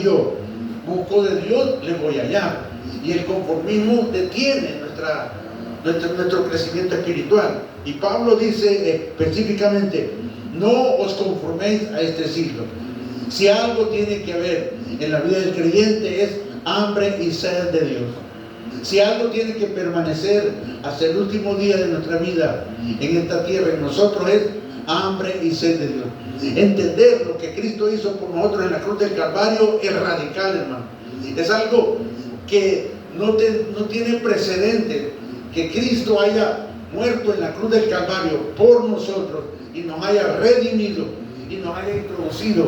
yo busco de Dios, le voy a hallar. Y el conformismo detiene nuestro crecimiento espiritual. Y Pablo dice específicamente: no os conforméis a este siglo. Si algo tiene que haber en la vida del creyente es hambre y sed de Dios. Si algo tiene que permanecer hasta el último día de nuestra vida en esta tierra en nosotros es hambre y sed de Dios. Entender lo que Cristo hizo por nosotros en la cruz del Calvario es radical, hermano. Es algo que no tiene precedente, que Cristo haya muerto en la cruz del Calvario por nosotros y nos haya redimido y nos haya introducido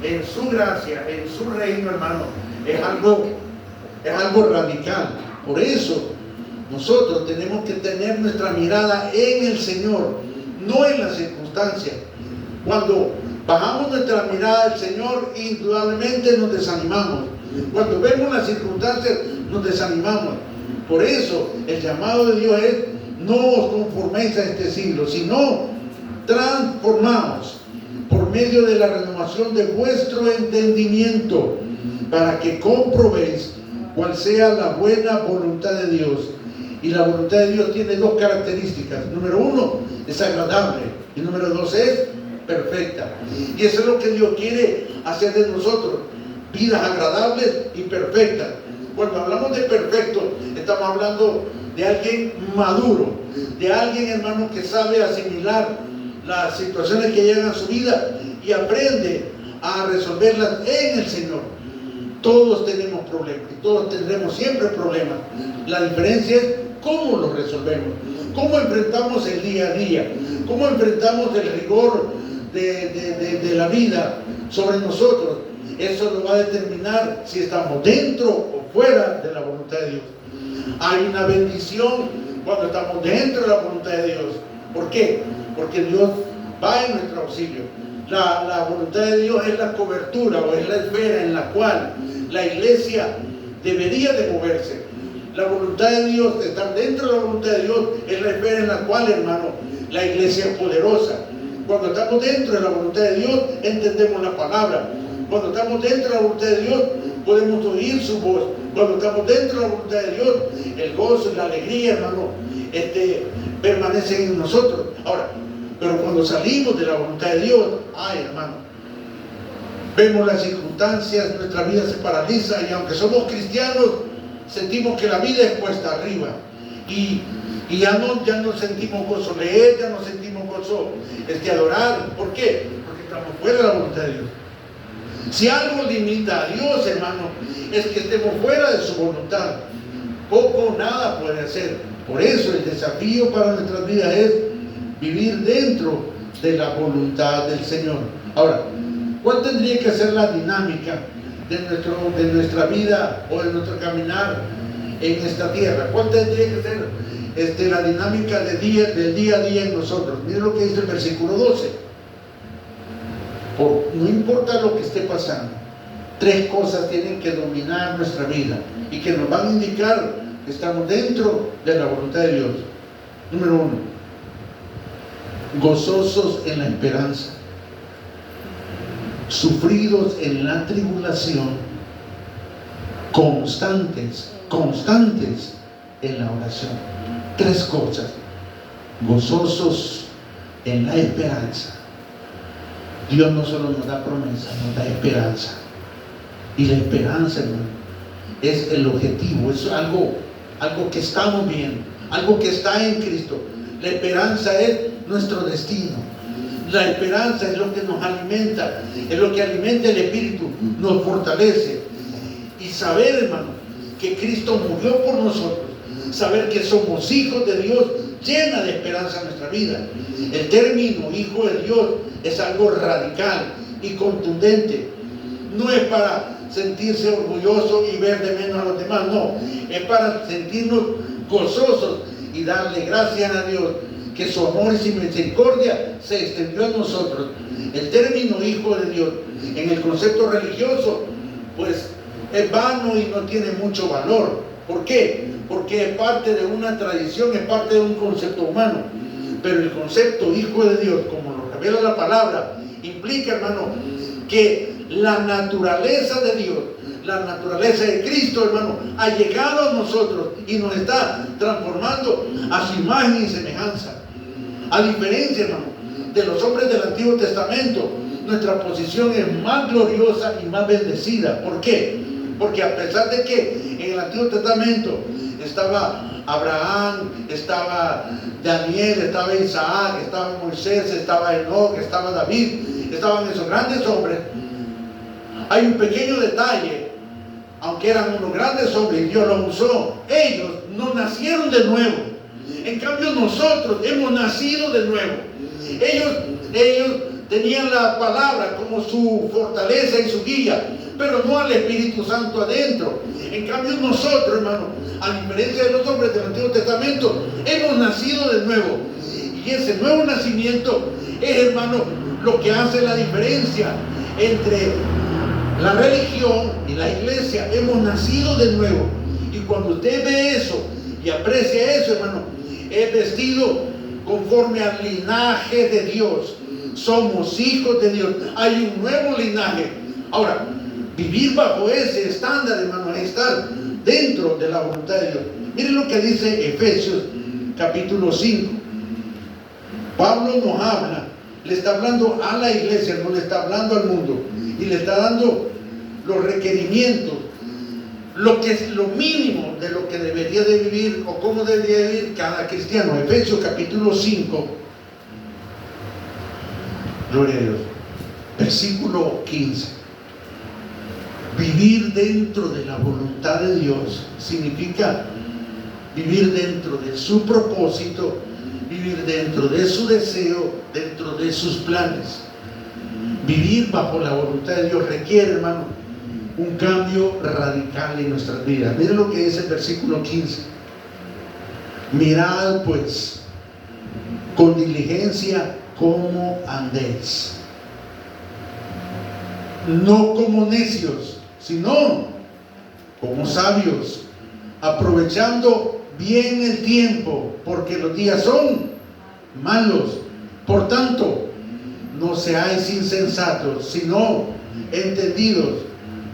en su gracia, en su reino, hermano. Es algo radical. Por eso nosotros tenemos que tener nuestra mirada en el Señor, no en las circunstancias. Cuando bajamos nuestra mirada al Señor, indudablemente nos desanimamos. Cuando vemos las circunstancias, nos desanimamos. Por eso el llamado de Dios es: no os conforméis a este siglo, sino transformaos por medio de la renovación de vuestro entendimiento, para que comprobéis cuál sea la buena voluntad de Dios. Y la voluntad de Dios tiene dos características. Número uno, es agradable. Y número dos, es perfecta. Y eso es lo que Dios quiere hacer de nosotros: vidas agradables y perfectas. Cuando hablamos de perfecto, estamos hablando de alguien maduro, de alguien, hermano, que sabe asimilar las situaciones que llegan a su vida y aprende a resolverlas en el Señor. Todos tenemos problemas y todos tendremos siempre problemas. La diferencia es cómo los resolvemos, cómo enfrentamos el día a día, cómo enfrentamos el rigor de la vida sobre nosotros. Eso lo va a determinar si estamos dentro o fuera de la voluntad de Dios. Hay una bendición cuando estamos dentro de la voluntad de Dios. ¿Por qué? Porque Dios va en nuestro auxilio. La voluntad de Dios es la cobertura o es la esfera en la cual la iglesia debería de moverse. La voluntad de Dios, estar dentro de la voluntad de Dios, es la esfera en la cual, hermano, la iglesia es poderosa. Cuando estamos dentro de la voluntad de Dios, entendemos la palabra. Cuando estamos dentro de la voluntad de Dios, podemos oír su voz. Cuando estamos dentro de la voluntad de Dios, el gozo y la alegría, hermano, permanecen en nosotros. Ahora, pero cuando salimos de la voluntad de Dios, ay, hermano, vemos las circunstancias, nuestra vida se paraliza, y aunque somos cristianos, sentimos que la vida es cuesta arriba. Y ya no sentimos gozo leer, ya no sentimos gozo adorar. ¿Por qué? Porque estamos fuera de la voluntad de Dios. Si algo limita a Dios, hermano, es que estemos fuera de su voluntad. Poco o nada puede hacer. Por eso el desafío para nuestras vidas es vivir dentro de la voluntad del Señor. Ahora, ¿cuál tendría que ser la dinámica de nuestra vida o de nuestro caminar en esta tierra? ¿Cuál tendría que ser la dinámica del día a día en nosotros? Miren lo que dice el versículo 12. No importa lo que esté pasando, tres cosas tienen que dominar nuestra vida y que nos van a indicar que estamos dentro de la voluntad de Dios. Número uno, gozosos en la esperanza, sufridos en la tribulación, constantes en la oración. Tres cosas: gozosos en la esperanza. Dios no solo nos da promesas, nos da esperanza. Y la esperanza, hermano, es el objetivo, es algo que estamos viendo, algo que está en Cristo. La esperanza es nuestro destino. La esperanza es lo que nos alimenta, es lo que alimenta el espíritu, nos fortalece. Y saber, hermano, que Cristo murió por nosotros, saber que somos hijos de Dios, llena de esperanza en nuestra vida. El término hijo de Dios es algo radical y contundente. No es para sentirse orgulloso y ver de menos a los demás, no. Es para sentirnos gozosos y darle gracias a Dios que su amor y su misericordia se extendió a nosotros. El término hijo de Dios en el concepto religioso, pues es vano y no tiene mucho valor. ¿Por qué? Porque es parte de una tradición, es parte de un concepto humano. Pero el concepto hijo de Dios, como lo revela la palabra, implica, hermano, que la naturaleza de Dios, la naturaleza de Cristo, hermano, ha llegado a nosotros y nos está transformando a su imagen y semejanza. A diferencia, hermano, de los hombres del Antiguo Testamento, nuestra posición es más gloriosa y más bendecida. ¿Por qué? Porque a pesar de que en el Antiguo Testamento estaba Abraham, estaba Daniel, estaba Isaac, estaba Moisés, estaba Enoc, estaba David, estaban esos grandes hombres, hay un pequeño detalle. Aunque eran unos grandes hombres y Dios los usó, ellos no nacieron de nuevo. En cambio nosotros hemos nacido de nuevo. Ellos tenían la palabra como su fortaleza y su guía, pero no al Espíritu Santo adentro. En cambio nosotros, hermano, a diferencia de los hombres del Antiguo Testamento, hemos nacido de nuevo. Y ese nuevo nacimiento es, hermano, lo que hace la diferencia entre la religión y la iglesia. Hemos nacido de nuevo. Y cuando usted ve eso y aprecia eso, hermano, es vestido conforme al linaje de Dios. Somos hijos de Dios. Hay un nuevo linaje. Ahora, vivir bajo ese estándar, hermano, es estar dentro de la voluntad de Dios. Miren lo que dice Efesios capítulo 5. Pablo nos habla, le está hablando a la iglesia, no le está hablando al mundo, y le está dando los requerimientos, lo que es lo mínimo de lo que debería de vivir o cómo debería vivir cada cristiano. Efesios capítulo 5, gloria a Dios, versículo 15. Vivir dentro de la voluntad de Dios significa vivir dentro de su propósito, vivir dentro de su deseo, dentro de sus planes. Vivir bajo la voluntad de Dios requiere, hermano, un cambio radical en nuestras vidas. Miren lo que dice el versículo 15. Mirad pues con diligencia cómo andéis, no como necios, sino como sabios, aprovechando bien el tiempo, porque los días son malos. Por tanto, no seáis insensatos, sino entendidos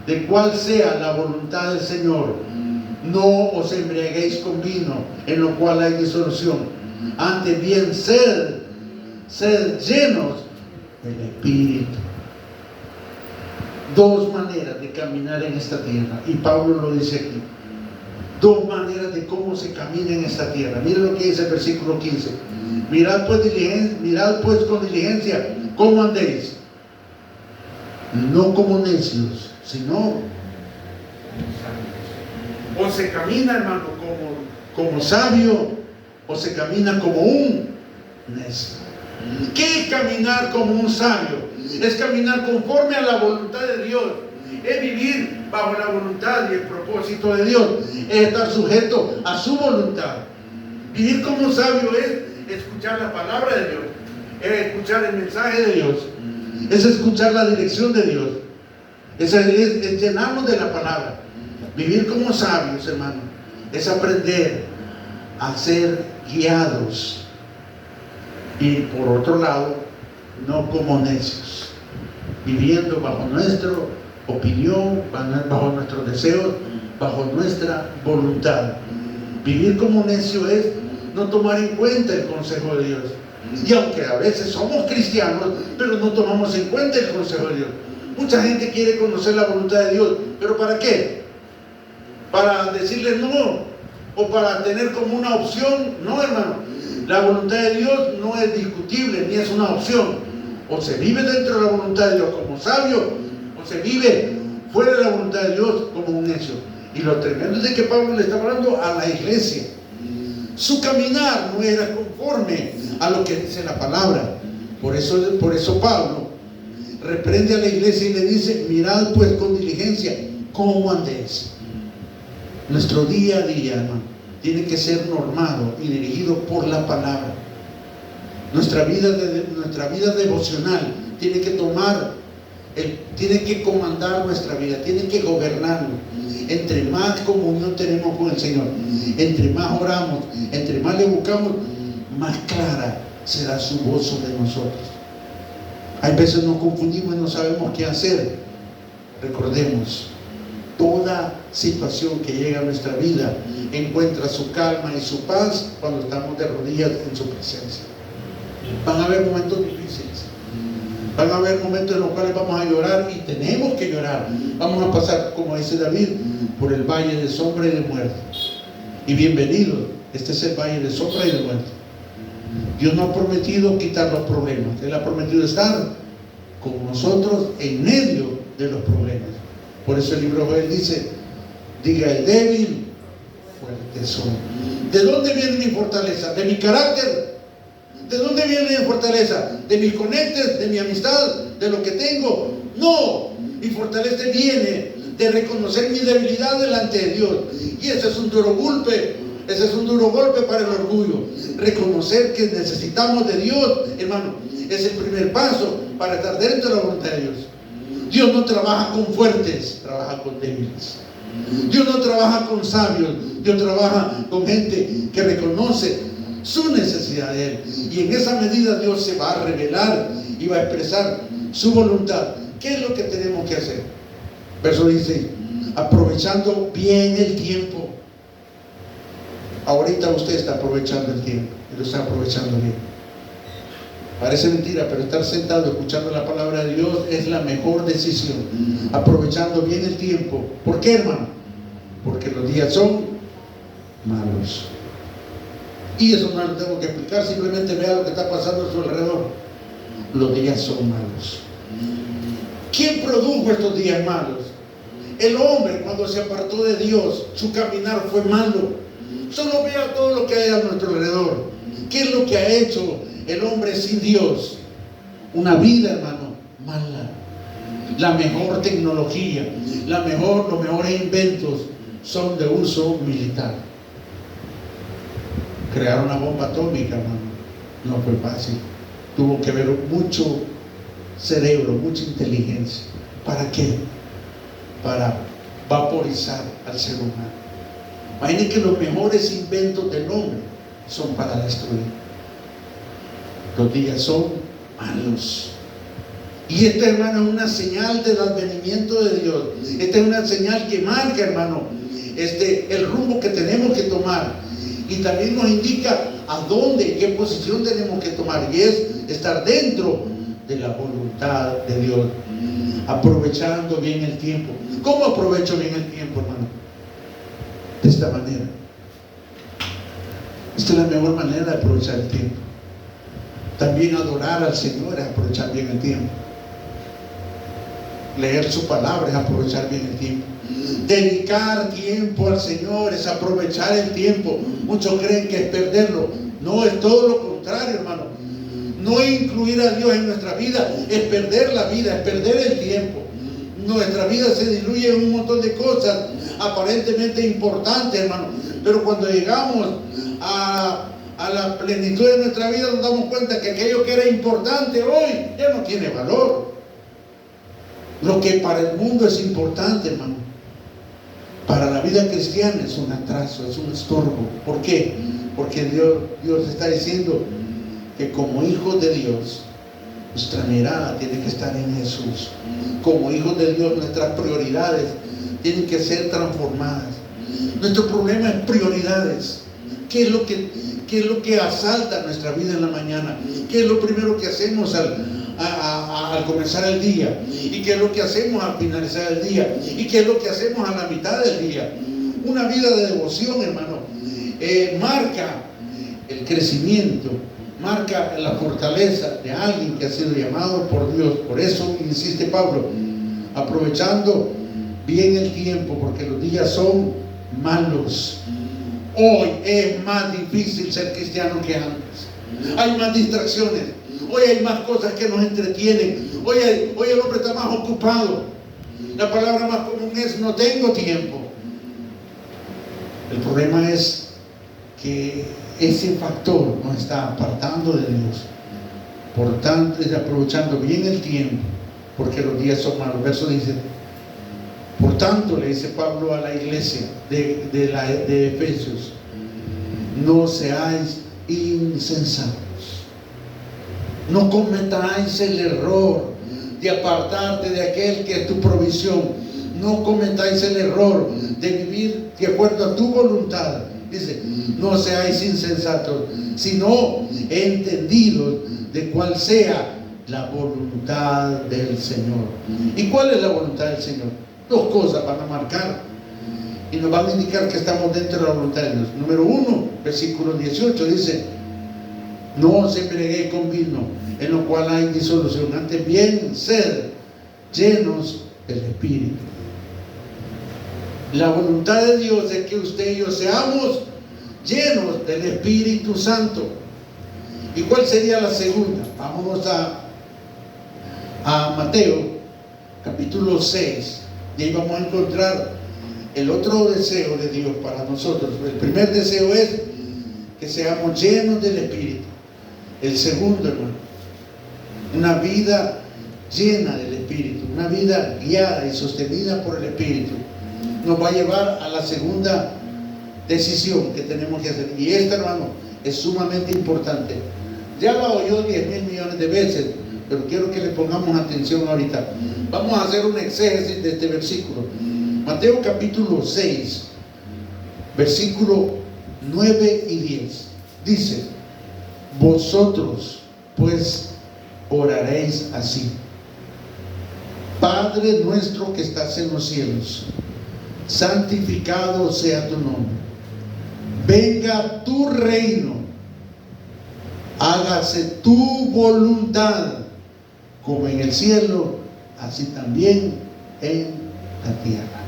de cuál sea la voluntad del Señor. No os embriaguéis con vino, en lo cual hay disolución. Antes bien, sed llenos del Espíritu. Dos maneras de caminar en esta tierra, y Pablo lo dice aquí. Dos maneras de cómo se camina en esta tierra. Miren lo que dice el versículo 15. Mirad pues con diligencia cómo andéis, no como necios, sino o se camina, hermano, como sabio, o se camina como un necio. ¿Qué es caminar como un sabio? Es caminar conforme a la voluntad de Dios, es vivir bajo la voluntad y el propósito de Dios, es estar sujeto a su voluntad. Vivir como sabio es escuchar la palabra de Dios, es escuchar el mensaje de Dios, es escuchar la dirección de Dios, es llenarnos de la palabra. Vivir como sabios, hermano, es aprender a ser guiados, y por otro lado, no como necios, viviendo bajo nuestra opinión, bajo nuestros deseos, bajo nuestra voluntad. Vivir como necio es no tomar en cuenta el consejo de Dios. Y aunque a veces somos cristianos, pero no tomamos en cuenta el consejo de Dios. Mucha gente quiere conocer la voluntad de Dios, pero ¿para qué? ¿Para decirle no? ¿O para tener como una opción? No, hermano. La voluntad de Dios no es discutible, ni es una opción. O se vive dentro de la voluntad de Dios como sabio, o se vive fuera de la voluntad de Dios como un necio. Y lo tremendo es de que Pablo le está hablando a la iglesia. Su caminar no era conforme a lo que dice la palabra. Por eso Pablo reprende a la iglesia y le dice: mirad pues con diligencia cómo andéis. Nuestro día a día, hermano, tiene que ser normado y dirigido por la palabra. Nuestra vida devocional tiene que tiene que comandar nuestra vida, tiene que gobernarnos. Entre más comunión tenemos con el Señor, entre más oramos, entre más le buscamos, más clara será su voz sobre nosotros. Hay veces nos confundimos y no sabemos qué hacer, Recordemos, toda situación que llega a nuestra vida encuentra su calma y su paz cuando estamos de rodillas en su presencia. Van a haber momentos difíciles, van a haber momentos en los cuales vamos a llorar y tenemos que llorar. Vamos a pasar, como dice David, por el valle de sombra y de muerte. Y bienvenido, este es el valle de sombra y de muerte. Dios no ha prometido quitar los problemas, Él ha prometido estar con nosotros en medio de los problemas. Por eso el libro de Joel dice: diga el débil, fuerte soy. ¿De dónde viene mi fortaleza? ¿De mi carácter? ¿De dónde viene mi fortaleza? ¿De mis conectes? ¿De mi amistad? ¿De lo que tengo? No, mi fortaleza viene de reconocer mi debilidad delante de Dios. Y ese es un duro golpe. Ese es un duro golpe para el orgullo. Reconocer que necesitamos de Dios, hermano, es el primer paso para estar dentro de la voluntad de Dios. Dios no trabaja con fuertes, trabaja con débiles. Dios no trabaja con sabios, Dios trabaja con gente que reconoce su necesidad de Él. Y en esa medida Dios se va a revelar y va a expresar su voluntad. ¿Qué es lo que tenemos que hacer? Verso dice: aprovechando bien el tiempo. Ahorita usted está aprovechando el tiempo y lo está aprovechando bien. Parece mentira, pero estar sentado escuchando la palabra de Dios es la mejor decisión. Aprovechando bien el tiempo. ¿Por qué, hermano? Porque los días son malos. Y eso no lo tengo que explicar, simplemente vea lo que está pasando a su alrededor. Los días son malos. ¿Quién produjo estos días malos? El hombre, cuando se apartó de Dios, su caminar fue malo. Solo vea todo lo que hay a nuestro alrededor. ¿Qué es lo que ha hecho el hombre sin Dios? Una vida, hermano, mala. La mejor tecnología, los mejores inventos son de uso militar. Crear una bomba atómica, hermano, no fue fácil. Tuvo que haber mucho cerebro, mucha inteligencia. ¿Para qué? Para vaporizar al ser humano. Imaginen que los mejores inventos del hombre son para destruir. Los días son malos. Y esta, hermano, es una señal del advenimiento de Dios. Esta es una señal que marca, hermano, el rumbo que tenemos que tomar. Y también nos indica a dónde y qué posición tenemos que tomar. Y es estar dentro de la voluntad de Dios. Aprovechando bien el tiempo. ¿Cómo aprovecho bien el tiempo, hermano? De esta manera. Esta es la mejor manera de aprovechar el tiempo. También adorar al Señor es aprovechar bien el tiempo. Leer su palabra es aprovechar bien el tiempo. Dedicar tiempo al Señor es aprovechar el tiempo. Muchos creen que es perderlo. No, es todo lo contrario, hermano. No incluir a Dios en nuestra vida es perder la vida, es perder el tiempo. Nuestra vida se diluye en un montón de cosas aparentemente importantes, hermano. Pero cuando llegamos a la plenitud de nuestra vida, nos damos cuenta que aquello que era importante hoy ya no tiene valor. Lo que para el mundo es importante, hermano, para la vida cristiana es un atraso, es un estorbo. ¿Por qué? Porque Dios está diciendo que como hijos de Dios, nuestra mirada tiene que estar en Jesús. Como hijos de Dios, nuestras prioridades tienen que ser transformadas. Nuestro problema es prioridades. ¿Qué es lo que asalta nuestra vida en la mañana? ¿Qué es lo primero que hacemos al comenzar el día? ¿Y qué es lo que hacemos al finalizar el día? ¿Y qué es lo que hacemos a la mitad del día? Una vida de devoción, hermano, marca el crecimiento, marca la fortaleza de alguien que ha sido llamado por Dios. Por eso insiste Pablo, aprovechando bien el tiempo, porque los días son malos. Hoy es más difícil ser cristiano que antes. Hay más distracciones. Hoy hay más cosas que nos entretienen. Hoy el hombre está más ocupado. La palabra más común es: no tengo tiempo. El problema es que ese factor nos está apartando de Dios. Por tanto, es aprovechando bien el tiempo, porque los días son malos. El verso dice: por tanto, le dice Pablo a la iglesia de Efesios, no seáis insensatos, no cometáis el error de apartarte de aquel que es tu provisión. No cometáis el error de vivir de acuerdo a tu voluntad. Dice, no seáis insensatos, sino entendidos de cuál sea la voluntad del Señor. ¿Y cuál es la voluntad del Señor? Dos cosas van a marcar y nos van a indicar que estamos dentro de la voluntad de Dios. Número 1, versículo 18 dice: no os embriaguéis con vino, en lo cual hay disolución, antes bien sed llenos del Espíritu. La voluntad de Dios es que usted y yo seamos llenos del Espíritu Santo. ¿Y cuál sería la segunda? Vámonos a Mateo capítulo 6, y ahí vamos a encontrar el otro deseo de Dios para nosotros. El primer deseo es que seamos llenos del Espíritu. El segundo, hermano, una vida llena del Espíritu, una vida guiada y sostenida por el Espíritu, nos va a llevar a la segunda decisión que tenemos que hacer. Y esta, hermano, es sumamente importante. Ya la oyó 10,000 millones de veces, pero quiero que le pongamos atención ahorita. Vamos a hacer un exégesis de este versículo. Mateo capítulo 6, versículo 9 y 10. Dice: vosotros pues oraréis así: Padre nuestro que estás en los cielos, santificado sea tu nombre. Venga tu reino. Hágase tu voluntad, como en el cielo, así también en la tierra.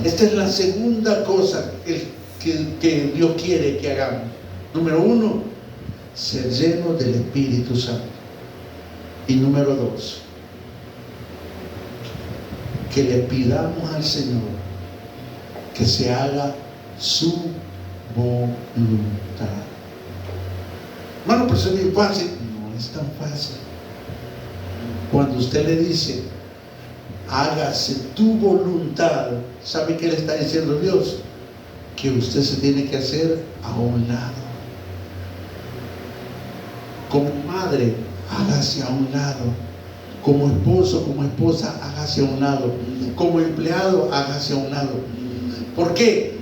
Esta es la segunda cosa que Dios quiere que hagamos. Número 1, ser llenos del Espíritu Santo. Y número 2, que le pidamos al Señor que se haga su voluntad. Hermano, pero eso es bien fácil. No es tan fácil. Cuando usted le dice: hágase tu voluntad, ¿sabe qué le está diciendo Dios? Que usted se tiene que hacer a un lado. Como madre, hágase a un lado. Como esposo, como esposa, hágase a un lado. Como empleado, hágase a un lado. ¿Por qué?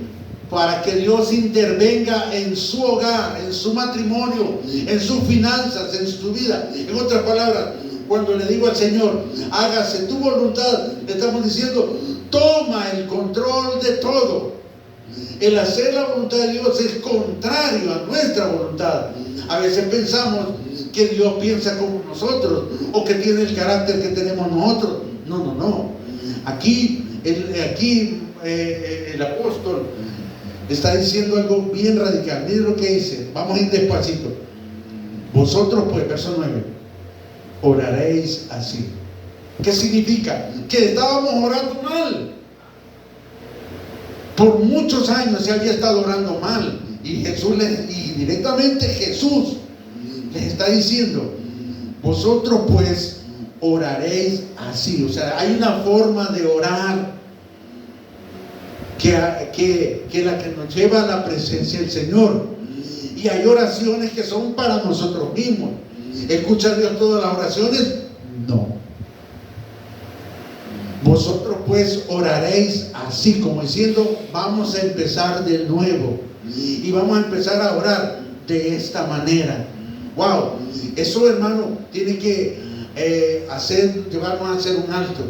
Para que Dios intervenga en su hogar, en su matrimonio, en sus finanzas, en su vida. En otras palabras, cuando le digo al Señor: hágase tu voluntad, le estamos diciendo: toma el control de todo. El hacer la voluntad de Dios es contrario a nuestra voluntad. A veces pensamos que Dios piensa como nosotros, o que tiene el carácter que tenemos nosotros. No. Aquí el apóstol está diciendo algo bien radical. Miren lo que dice. Vamos a ir despacito. Vosotros pues, verso 9, oraréis así. ¿Qué significa? Que estábamos orando mal. Por muchos años se había estado orando mal. Y directamente Jesús les está diciendo: vosotros pues oraréis así. O sea, hay una forma de orar que la que nos lleva a la presencia del Señor. Y hay oraciones que son para nosotros mismos. ¿Escucha Dios todas las oraciones? No. Vosotros pues oraréis así, como diciendo: vamos a empezar de nuevo. Y vamos a empezar a orar de esta manera. Wow, eso, hermano, tiene que llevarnos a hacer un alto.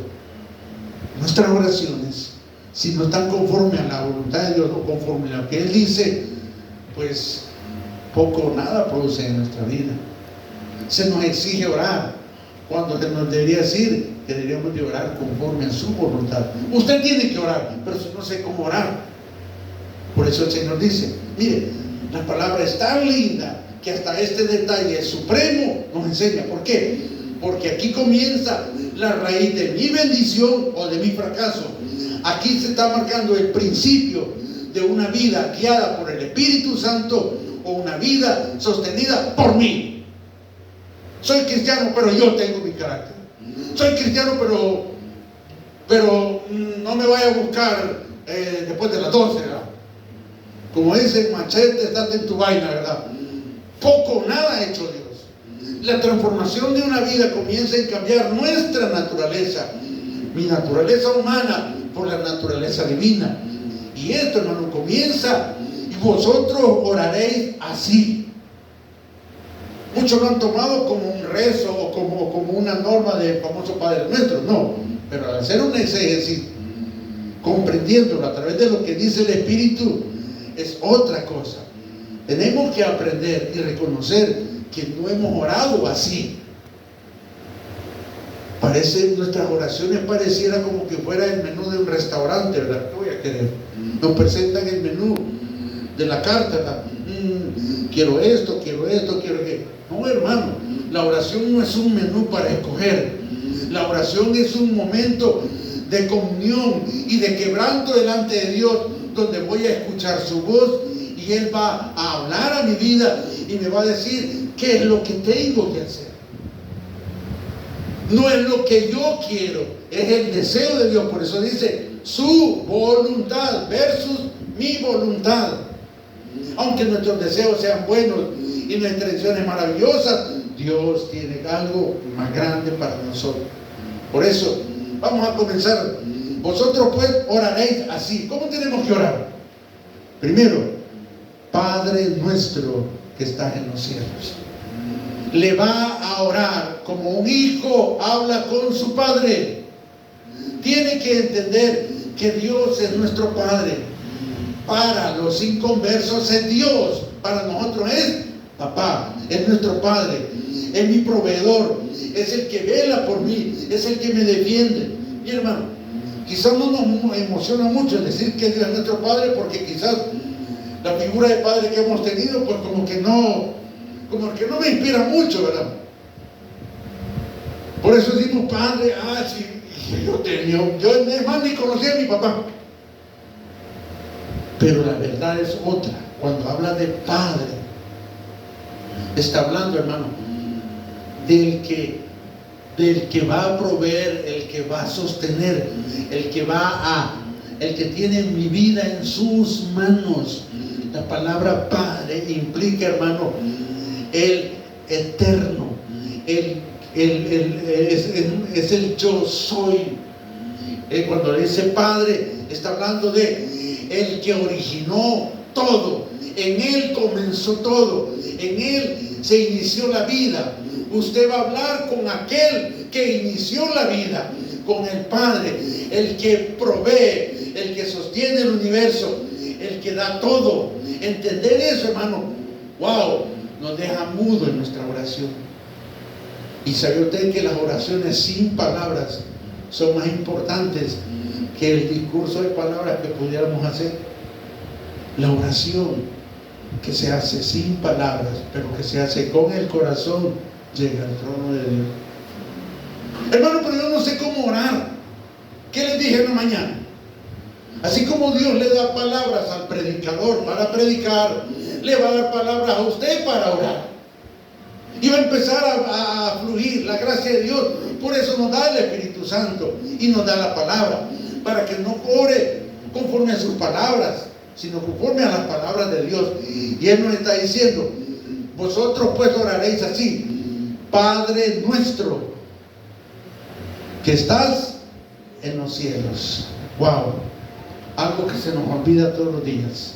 Nuestras oraciones, si no están conforme a la voluntad de Dios, o conforme a lo que Él dice, pues poco o nada produce en nuestra vida. Se nos exige orar, cuando se nos debería decir que deberíamos de orar conforme a su voluntad. Usted tiene que orar, pero si no sé cómo orar. Por eso el Señor dice: mire, la palabra es tan linda que hasta este detalle supremo nos enseña. ¿Por qué? Porque aquí comienza la raíz de mi bendición o de mi fracaso. Aquí se está marcando el principio de una vida guiada por el Espíritu Santo, o una vida sostenida por mí. Soy cristiano, pero yo tengo mi carácter. Soy cristiano, pero no me vaya a buscar después de las 12, ¿verdad? Como dice Machete, estate en tu vaina, ¿verdad? Poco o nada ha hecho Dios. La transformación de una vida comienza en cambiar nuestra naturaleza, mi naturaleza humana por la naturaleza divina. Y esto, hermano, comienza, y vosotros oraréis así. Muchos lo han tomado como un rezo o como una norma del famoso Padre Nuestro. No, pero al hacer un exégesis, comprendiéndolo a través de lo que dice el Espíritu, es otra cosa. Tenemos que aprender y reconocer que no hemos orado así. Nuestras oraciones pareciera como que fuera el menú de un restaurante, ¿verdad? ¿Qué voy a querer? Nos presentan el menú de la carta, ¿verdad? Quiero esto, quiero esto, quiero aquello. No, hermano, la oración no es un menú para escoger. La oración es un momento de comunión y de quebranto delante de Dios, donde voy a escuchar su voz y Él va a hablar a mi vida y me va a decir qué es lo que tengo que hacer. No es lo que yo quiero, es el deseo de Dios. Por eso dice su voluntad versus mi voluntad. Aunque nuestros deseos sean buenos y nuestras intenciones maravillosas, Dios tiene algo más grande para nosotros. Por eso vamos a comenzar. Vosotros pues oraréis así. ¿Cómo tenemos que orar? Primero, Padre nuestro que estás en los cielos. Le va a orar como un hijo habla con su padre. Tiene que entender que Dios es nuestro Padre. Para los inconversos es Dios, para nosotros es papá, es nuestro Padre, es mi proveedor, es el que vela por mí, es el que me defiende. Mi hermano, quizás no nos emociona mucho decir que Dios es nuestro Padre, porque quizás la figura de Padre que hemos tenido, pues como que no me inspira mucho, ¿verdad? Por eso decimos Padre, sí, yo es más ni conocía a mi papá. Pero la verdad es otra. Cuando habla de Padre, está hablando, hermano, del que va a proveer, el que va a sostener, el que tiene mi vida en sus manos. La palabra Padre implica, hermano, el eterno, es el yo soy. Cuando le dice Padre, está hablando de el que originó todo. En Él comenzó todo, en Él se inició la vida. Usted va a hablar con aquel que inició la vida, con el Padre, el que provee, el que sostiene el universo, el que da todo. Entender eso, hermano, wow, nos deja mudo en nuestra oración. Y sabe usted que las oraciones sin palabras son más importantes que el discurso de palabras que pudiéramos hacer. La oración que se hace sin palabras, pero que se hace con el corazón, llega al trono de Dios. Hermano, pero yo no sé cómo orar. ¿Qué les dije en la mañana? Así como Dios le da palabras al predicador para predicar, le va a dar palabras a usted para orar. Y va a empezar a fluir la gracia de Dios. Por eso nos da el Espíritu Santo y nos da la palabra, para que no ore conforme a sus palabras, sino conforme a las palabras de Dios. Y Él nos está diciendo, vosotros pues oraréis así: Padre nuestro que estás en los cielos. Wow, algo que se nos olvida todos los días.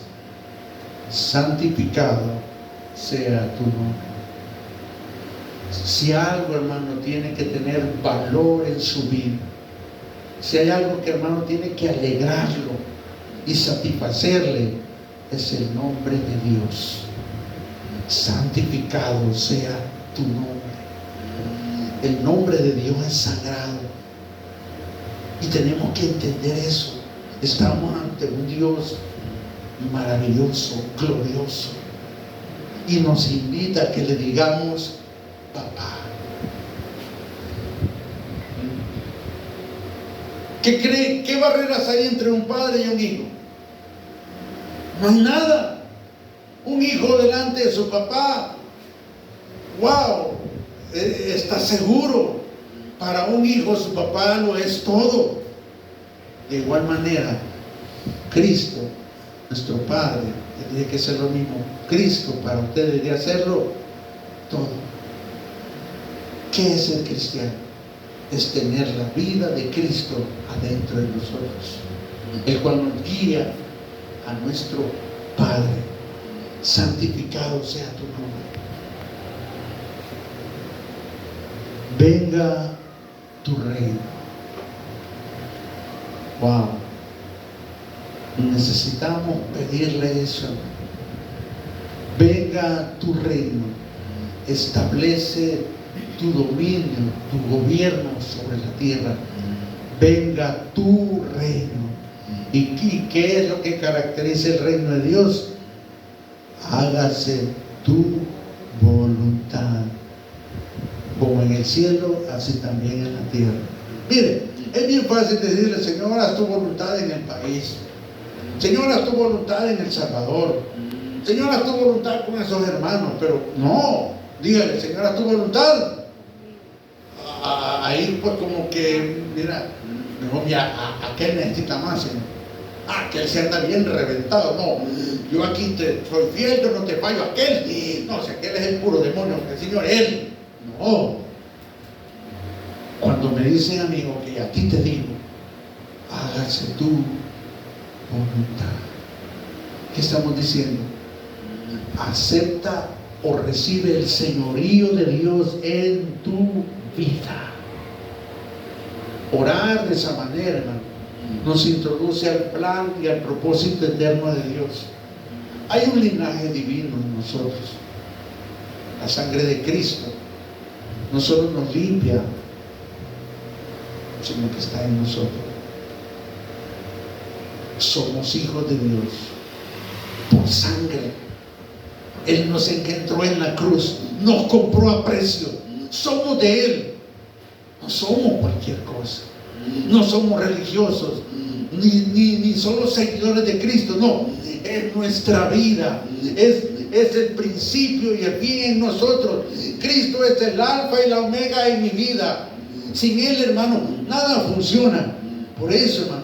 Santificado sea tu nombre. Si algo, hermano, tiene que tener valor en su vida, si hay algo que, hermano, tiene que alegrarlo y satisfacerle, es el nombre de Dios. Santificado sea tu nombre. El nombre de Dios es sagrado y tenemos que entender eso. Estamos ante un Dios maravilloso, glorioso, y nos invita a que le digamos papá. ¿Qué cree? ¿Qué barreras hay entre un padre y un hijo? No hay nada. Un hijo delante de su papá, wow, está seguro. Para un hijo su papá lo es todo. De igual manera, Cristo, nuestro Padre, tendría que ser lo mismo. Cristo para usted debería hacerlo todo. ¿Qué es ser cristiano? Es tener la vida de Cristo adentro de nosotros, el cual nos guía a nuestro Padre. Santificado sea tu nombre. Venga tu reino. Wow. Necesitamos pedirle eso. Venga tu reino. Establece tu dominio, tu gobierno sobre la tierra. Venga tu reino. ¿Y qué es lo que caracteriza el reino de Dios? Hágase tu voluntad, como en el cielo, así también en la tierra. Mire, es bien fácil decirle: Señor, haz tu voluntad en el país. Señor, haz tu voluntad en El Salvador. Señor, haz tu voluntad con esos hermanos. Pero no, dígale: Señor, haz tu voluntad. Ahí pues como que, mira, mejor ya, aquel necesita más, Señor. Aquel se anda bien reventado. No, yo aquí soy fiel, yo no te fallo. Aquel, no, si aquel es el puro demonio, el Señor, él. No. Cuando me dicen, amigo, que a ti te digo, hágase tu voluntad. ¿Qué estamos diciendo? Acepta o recibe el señorío de Dios en tu vida. Orar de esa manera, hermano, nos introduce al plan y al propósito eterno de Dios. Hay un linaje divino en nosotros. La sangre de Cristo no solo nos limpia, sino que está en nosotros. Somos hijos de Dios por sangre. Él nos encontró en la cruz, nos compró a precio. Somos de Él. No somos cualquier cosa. No somos religiosos, ni solo seguidores de Cristo. No, es nuestra vida, es el principio y el fin en nosotros. Cristo es el alfa y la omega en mi vida. Sin Él, hermano, nada funciona. Por eso, hermano,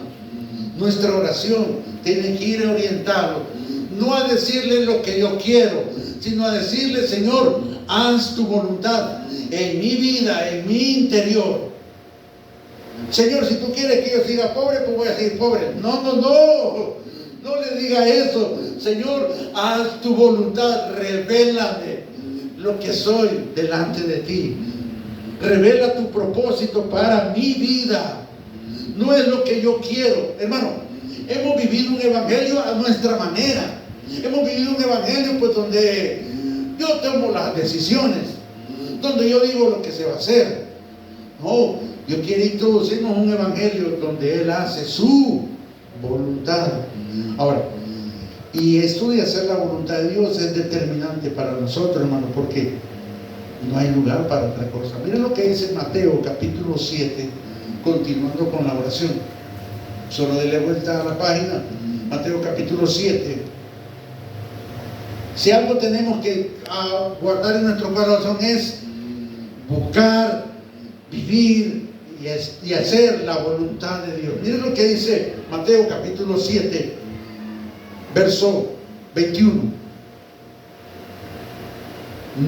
nuestra oración tiene que ir orientado, no a decirle lo que yo quiero, sino a decirle: Señor, haz tu voluntad en mi vida, en mi interior. Señor, si tú quieres que yo siga pobre, pues voy a seguir pobre. No le diga eso. Señor, haz tu voluntad, revélame lo que soy delante de ti. Revela tu propósito para mi vida. No es lo que yo quiero. Hermano, hemos vivido un evangelio a nuestra manera. Hemos vivido un evangelio pues donde yo tomo las decisiones, donde yo digo lo que se va a hacer. No, Dios quiere introducirnos un evangelio donde Él hace su voluntad. Ahora, y esto de hacer la voluntad de Dios es determinante para nosotros, hermano, porque no hay lugar para otra cosa. Miren lo que dice Mateo capítulo 7, continuando con la oración. Solo dele vuelta a la página. Mateo capítulo 7. Si algo tenemos que guardar en nuestro corazón es buscar, vivir y hacer la voluntad de Dios. Miren lo que dice Mateo capítulo 7, verso 21.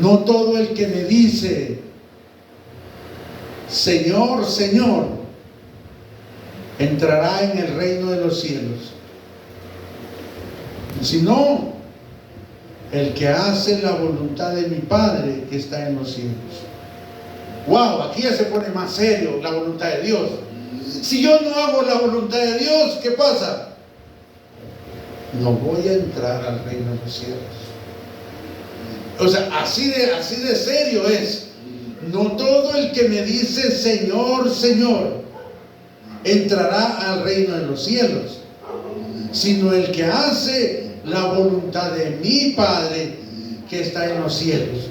No todo el que me dice: Señor, Señor, entrará en el reino de los cielos, sino el que hace la voluntad de mi Padre que está en los cielos. Wow, aquí ya se pone más serio la voluntad de Dios. Si yo no hago la voluntad de Dios, ¿qué pasa? No voy a entrar al reino de los cielos. O sea, así de serio es. No todo el que me dice Señor, Señor, entrará al reino de los cielos, sino el que hace la voluntad de mi Padre que está en los cielos.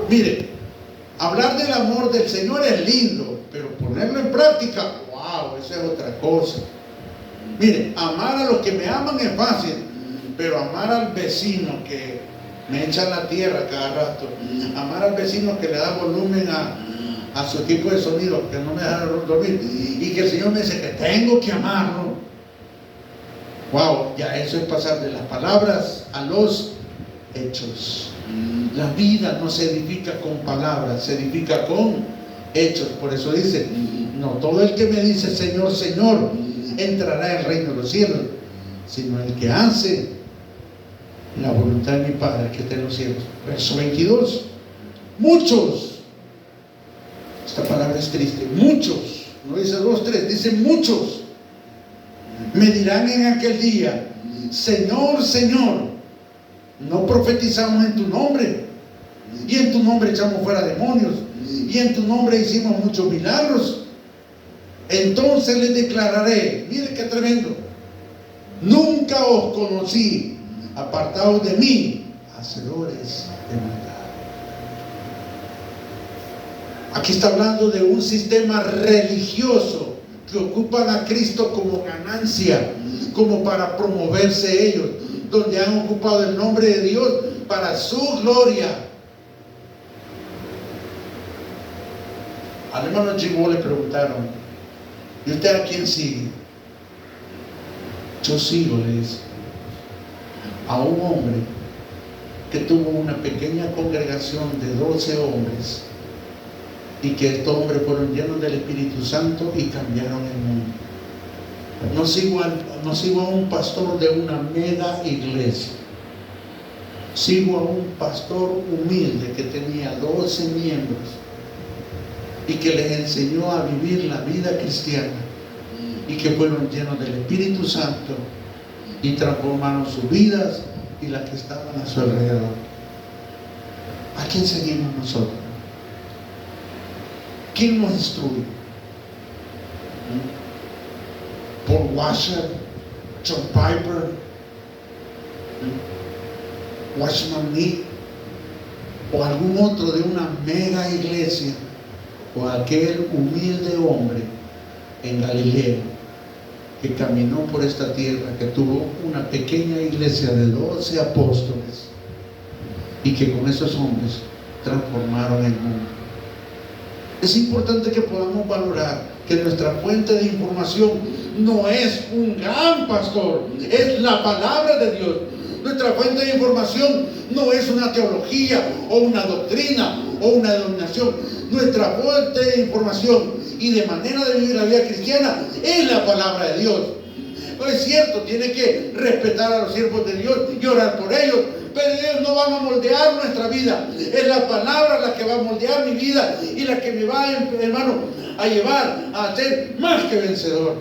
Mire, hablar del amor del Señor es lindo, pero ponerlo en práctica, wow, esa es otra cosa. Mire, amar a los que me aman es fácil, pero amar al vecino que me echa la tierra cada rato, amar al vecino que le da volumen a su equipo de sonido, que no me deja dormir, y que el Señor me dice que tengo que amarlo. Wow, ya eso es pasar de las palabras a los hechos. La vida no se edifica con palabras, se edifica con hechos. Por eso dice, no todo el que me dice Señor, Señor, entrará en el reino de los cielos, sino el que hace la voluntad de mi Padre que está en los cielos. Verso 22. Muchos, esta palabra es triste, muchos, no dice 2, 3, dice muchos, me dirán en aquel día, Señor, Señor, no profetizamos en tu nombre, y en tu nombre echamos fuera demonios, y en tu nombre hicimos muchos milagros. Entonces les declararé, mire qué tremendo, nunca os conocí, apartados de mí, hacedores de maldad. Aquí está hablando de un sistema religioso que ocupan a Cristo como ganancia, como para promoverse ellos, donde han ocupado el nombre de Dios para su gloria. Al hermano Jimbo le preguntaron, ¿y usted a quién sigue? Yo sigo, le dice, a un hombre que tuvo una pequeña congregación de 12 hombres y que estos hombres fueron llenos del Espíritu Santo y cambiaron el mundo. No sigo a un pastor de una mega iglesia. Sigo a un pastor humilde que tenía 12 miembros y que les enseñó a vivir la vida cristiana y que fueron llenos del Espíritu Santo y transformaron sus vidas y las que estaban a su alrededor. ¿A quién seguimos nosotros? ¿Quién nos instruye? Paul Washer, John Piper, Watchman Nee, o algún otro de una mega iglesia, o aquel humilde hombre en Galilea que caminó por esta tierra, que tuvo una pequeña iglesia de 12 apóstoles y que con esos hombres transformaron el mundo. Es importante que podamos valorar que nuestra fuente de información no es un gran pastor, es la palabra de Dios. Nuestra fuente de información no es una teología o una doctrina o una denominación. Nuestra fuente de información y de manera de vivir la vida cristiana es la palabra de Dios. No es cierto, tiene que respetar a los siervos de Dios y orar por ellos, pero ellos no van a moldear nuestra vida. Es la palabra la que va a moldear mi vida y la que me va, hermano, a llevar a ser más que vencedor.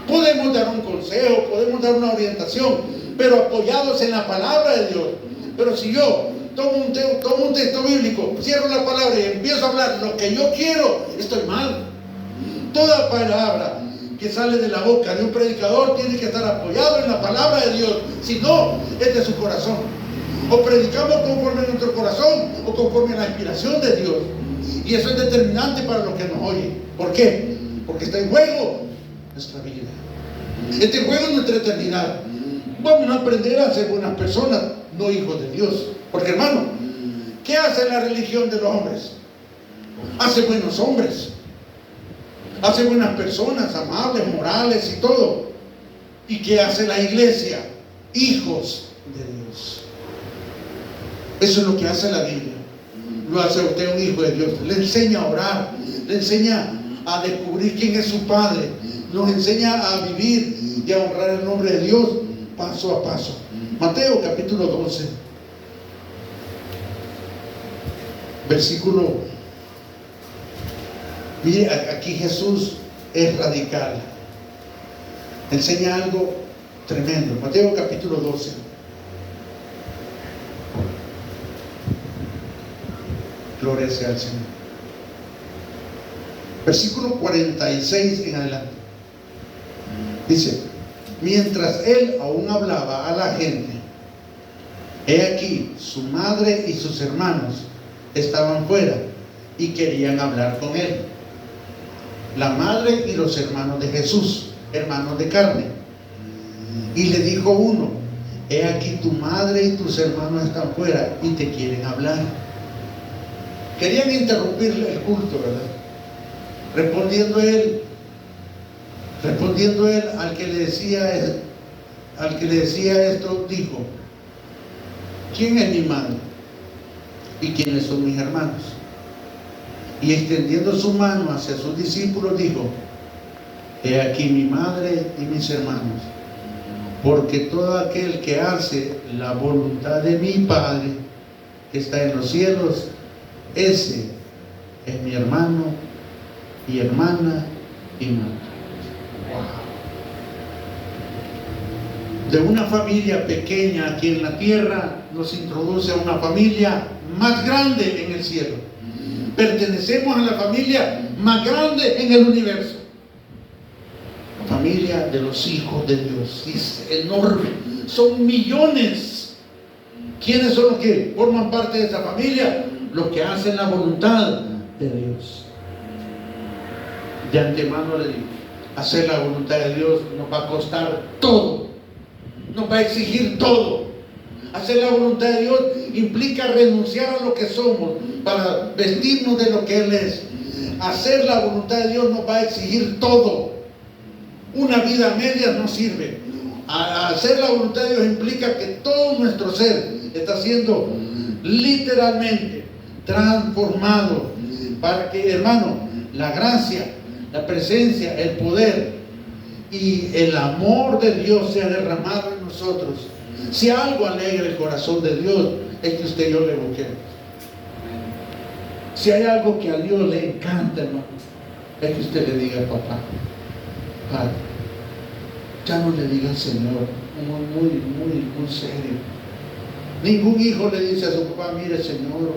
Podemos dar un consejo, podemos dar una orientación, pero apoyados en la palabra de Dios. Pero si yo tomo un texto bíblico, cierro la palabra y empiezo a hablar lo que yo quiero, estoy mal. Toda palabra que sale de la boca de un predicador tiene que estar apoyado en la palabra de Dios, si no, es de su corazón. O predicamos conforme a nuestro corazón o conforme a la inspiración de Dios, y eso es determinante para los que nos oyen. ¿Por qué? Porque está en juego nuestra vida, está en juego nuestra eternidad. Vamos a aprender a ser buenas personas, no hijos de Dios. Porque, hermano, ¿qué hace la religión de los hombres? Hace buenos hombres, hace buenas personas, amables, morales y todo. ¿Y qué hace la iglesia? Hijos de Dios. Eso es lo que hace la Biblia. Lo hace usted un hijo de Dios. Le enseña a orar, le enseña a descubrir quién es su Padre, nos enseña a vivir y a honrar el nombre de Dios paso a paso. Mateo capítulo 12, versículo. Mire, aquí Jesús es radical, enseña algo tremendo. Mateo capítulo 12, gloria sea al Señor. Versículo 46 en adelante. Dice: mientras él aún hablaba a la gente, he aquí su madre y sus hermanos estaban fuera y querían hablar con él. La madre y los hermanos de Jesús, hermanos de carne. Y le dijo uno: he aquí tu madre y tus hermanos están fuera y te quieren hablar. Querían interrumpir el culto, ¿verdad? Respondiendo él al que le decía esto, dijo: ¿quién es mi madre? ¿Y quiénes son mis hermanos? Y extendiendo su mano hacia sus discípulos dijo: he aquí mi madre y mis hermanos, porque todo aquel que hace la voluntad de mi Padre que está en los cielos, ese es mi hermano y hermana y madre. De una familia pequeña aquí en la tierra nos introduce a una familia más grande en el cielo. Pertenecemos a la familia más grande en el universo, la familia de los hijos de Dios. Es enorme, son millones. ¿Quiénes son los que forman parte de esa familia? Los que hacen la voluntad de Dios. De antemano le digo, hacer la voluntad de Dios nos va a costar todo, nos va a exigir todo. Hacer la voluntad de Dios implica renunciar a lo que somos para vestirnos de lo que Él es. Hacer la voluntad de Dios nos va a exigir todo. Una vida a medias no sirve. Hacer la voluntad de Dios implica que todo nuestro ser está siendo literalmente transformado para que, hermano, la gracia, la presencia, el poder y el amor de Dios sea derramado en nosotros. Si algo alegra el corazón de Dios, es que usted y yo le busquemos. Si hay algo que a Dios le encanta, hermano, es que usted le diga: papá, Padre. Ya no le diga al Señor, muy serio. Ningún hijo le dice a su papá: mire, Señor,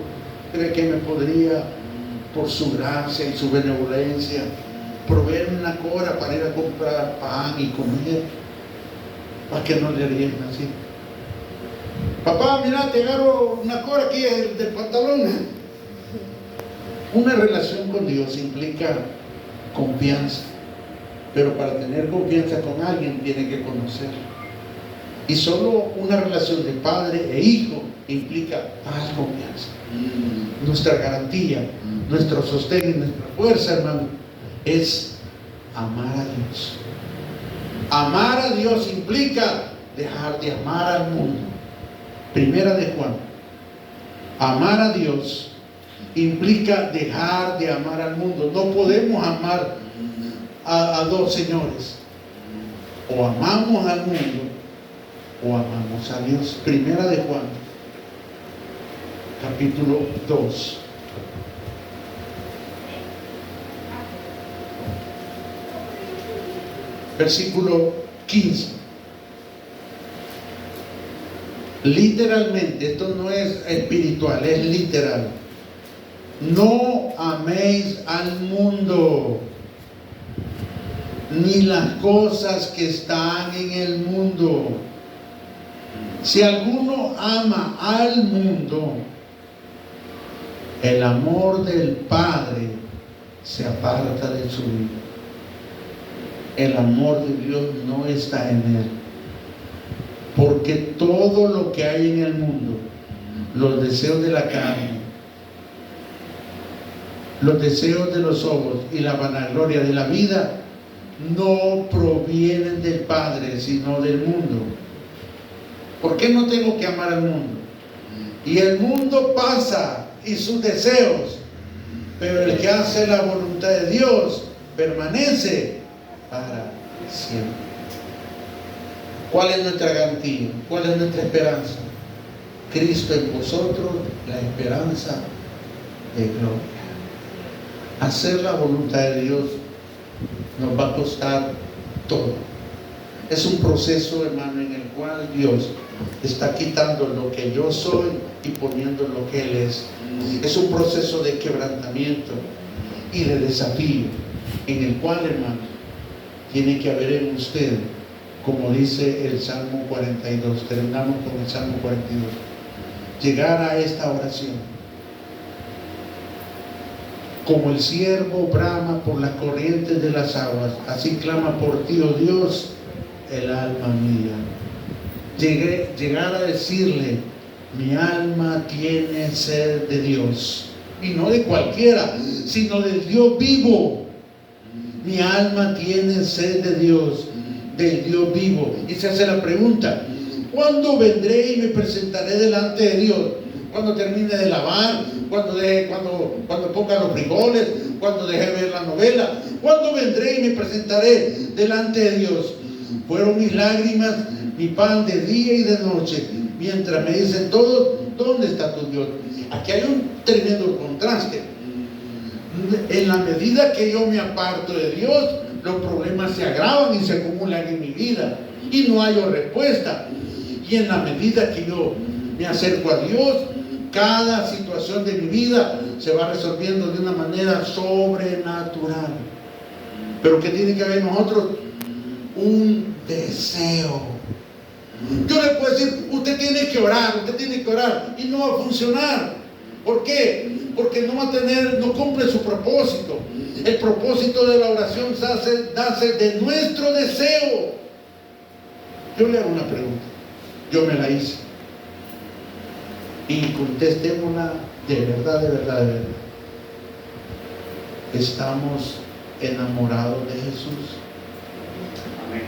¿cree que me podría, por su gracia y su benevolencia, proveerme una cora para ir a comprar pan y comer? ¿Para que no le arriesguen así? Papá, mira, te agarro una cora aquí del pantalón. Una relación con Dios implica confianza, pero para tener confianza con alguien tiene que conocerlo. Y solo una relación de padre e hijo implica tal confianza. Nuestra garantía, nuestro sostén y nuestra fuerza, hermano, es amar a Dios. Amar a Dios implica dejar de amar al mundo. Primera de Juan. Amar a Dios implica dejar de amar al mundo. No podemos amar a dos señores. O amamos al mundo o amamos a Dios. Primera de Juan, capítulo 2. Versículo 15. Literalmente, esto no es espiritual, es literal. No améis al mundo, ni las cosas que están en el mundo. Si alguno ama al mundo, el amor del Padre se aparta de su vida. El amor de Dios no está en él. Porque todo lo que hay en el mundo, los deseos de la carne, los deseos de los ojos y la vanagloria de la vida, no provienen del Padre, sino del mundo. ¿Por qué no tengo que amar al mundo? Y el mundo pasa y sus deseos, pero el que hace la voluntad de Dios permanece para siempre. ¿Cuál es nuestra garantía? ¿Cuál es nuestra esperanza? Cristo en vosotros, la esperanza de gloria. Hacer la voluntad de Dios nos va a costar todo. Es un proceso, hermano, en el cual Dios está quitando lo que yo soy y poniendo lo que Él es. Es un proceso de quebrantamiento y de desafío, en el cual, hermano, tiene que haber en usted, como dice el Salmo 42. Terminamos con el Salmo 42. Llegar a esta oración: como el ciervo brama por las corrientes de las aguas, así clama por ti, oh Dios, el alma mía. Llegar a decirle: mi alma tiene sed de Dios, y no de cualquiera, sino del Dios vivo. Mi alma tiene sed de Dios, del Dios vivo. Y se hace la pregunta: ¿cuándo vendré y me presentaré delante de Dios? Cuando termine de lavar, cuando ponga los frijoles, cuando deje de ver la novela. ¿Cuándo vendré y me presentaré delante de Dios? Fueron mis lágrimas, mi pan de día y de noche, mientras me dicen todos, ¿dónde está tu Dios? Aquí hay un tremendo contraste. En la medida que yo me aparto de Dios, los problemas se agravan y se acumulan en mi vida y no hallo respuesta. Y en la medida que yo me acerco a Dios, cada situación de mi vida se va resolviendo de una manera sobrenatural. Pero ¿qué tiene que haber en nosotros? Un deseo. Yo le puedo decir, usted tiene que orar, y no va a funcionar. ¿Por qué? Porque no cumple su propósito. El propósito de la oración nace de nuestro deseo. Yo le hago una pregunta, yo me la hice, y contestémosla de verdad. ¿Estamos enamorados de Jesús? Amén.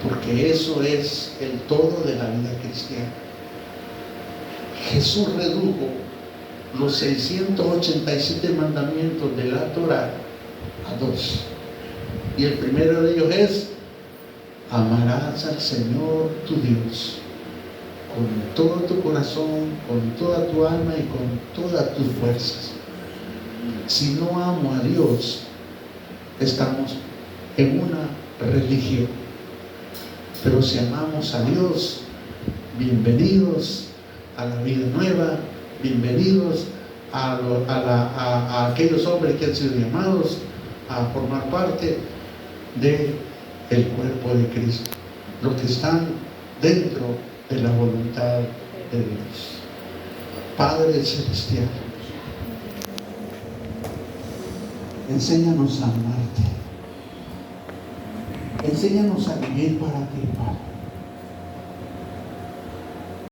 Porque eso es el todo de la vida cristiana. Jesús redujo los 687 mandamientos de la Torá a 2. Y el primero de ellos es: amarás al Señor tu Dios con todo tu corazón, con toda tu alma y con todas tus fuerzas. Si no amo a Dios, estamos en una religión. Pero si amamos a Dios, bienvenidos a la vida nueva, bienvenidos a aquellos hombres que han sido llamados a formar parte del cuerpo de Cristo, los que están dentro de la voluntad de Dios. Padre celestial, enséñanos a amarte, enséñanos a vivir para ti, Padre.